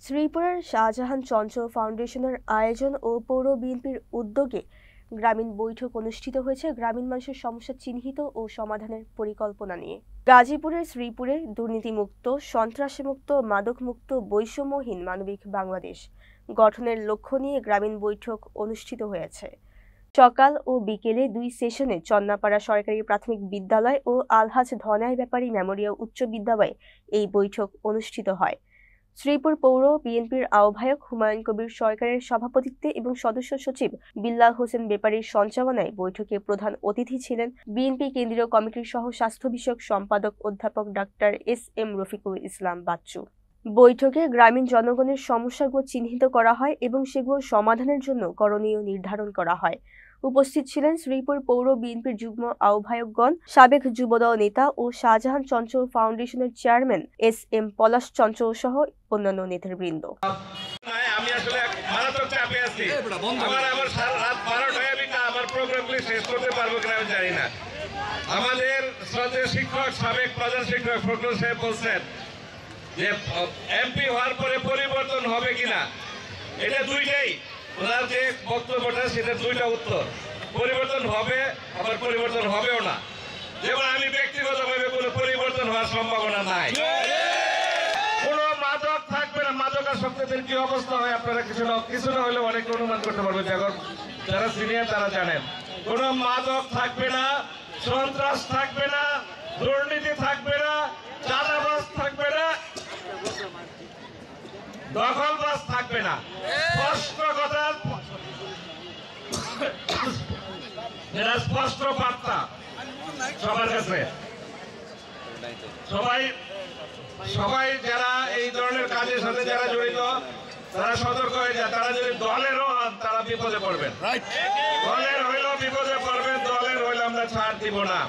শ্রীপুরের শাহজাহান চঞ্চল ফাউন্ডেশনের আয়োজন ও পৌর বিএনপির উদ্যোগে গ্রামীণ বৈঠক অনুষ্ঠিত হয়েছে গ্রামীণ মানুষের সমস্যা চিহ্নিত ও সমাধানের পরিকল্পনা নিয়ে। গাজীপুরের শ্রীপুরে দুর্নীতিমুক্ত, সন্ত্রাসমুক্ত, মাদকমুক্ত, বৈষম্যহীন মানবিক বাংলাদেশ গঠনের লক্ষ্য নিয়ে গ্রামীণ বৈঠক অনুষ্ঠিত হয়েছে। সকাল ও বিকেলে দুই সেশনে চন্নাপাড়া সরকারি প্রাথমিক বিদ্যালয় ও আলহাজ ধনাই ব্যাপারী মেমোরিয়াল উচ্চ বিদ্যালয়ে এই বৈঠক অনুষ্ঠিত হয়। শ্রীপুর পৌর বিএনপির আহ্বায়ক হুমায়ুন কবির সরকারের সভাপতিত্বে এবং সদস্য সচিব বিল্লাল হোসেন ব্যাপারীর সঞ্চালনায় বৈঠকে প্রধান অতিথি ছিলেন বিএনপি কেন্দ্রীয় কমিটির সহ স্বাস্থ্য বিষয়ক সম্পাদক অধ্যাপক ডাক্তার এস.এম. রফিকুল ইসলাম বাচ্চু। বৈঠকে গ্রামীণ জনগণের সমস্যাগুলো চিহ্নিত করা হয় এবং সেগুলো সমাধানের জন্য করণীয় নির্ধারণ করা হয়। উপস্থিত ছিলেন শ্রীপুর পৌর বিএনপির যুগ্ম আহ্বায়কগণ, সাবেক যুবদল নেতা ও শাহজাহান চঞ্চল ফাউন্ডেশনের চেয়ারম্যান এস.এম. পলাশ চঞ্চল সহ অন্যান্য নেতৃবৃন্দ। আমি আসলে মারাত্মক চাপে আছি। আমার রাত 12টায় আমি আমার প্রোগ্রামগুলি শেষ করতে পারবো কিনা আমি জানি না। আমাদের শ্রদ্ধেয় শিক্ষক, সাবেক প্রধান শিক্ষক ফখরুল সাহেব বলছেন যে এমপি হওয়ার পরে পরিবর্তন হবে কিনা, এটা দুইটাই ওনার যে বক্তব্যটা সেটা দুইটা উত্তর। পরিবর্তন হবে, আবার পরিবর্তন হবেও না। যেমন আমি ব্যক্তিগতভাবে কোনো পরিবর্তন হওয়ার সম্ভাবনা নাই। কোনো মাদক থাকবে না। মাদকাসক্তদের কি অবস্থা হয় আপনারা কিছু না হলেও অনেক অনুমান করতে পারবেন। যারা সিনিয়র তারা জানেন। কোনো মাদক থাকবে না, সন্ত্রাস থাকবে না, দুর্নীতি থাকবে না, চাঁদাবাজ থাকবে না, দখলবাজ থাকবে না। স্পষ্ট কথা, যেটা স্পষ্ট বার্তা সবার কাছে। সবাই যারা এই ধরনের কাজের সাথে যারা জড়িত তারা সতর্ক হয়ে যায়। তারা যদি দলেরও হন তারা বিপদে পড়বেন। দলের হইলেও বিপদে পড়বেন, দলের হইলে আমরা ছাড় দিব না।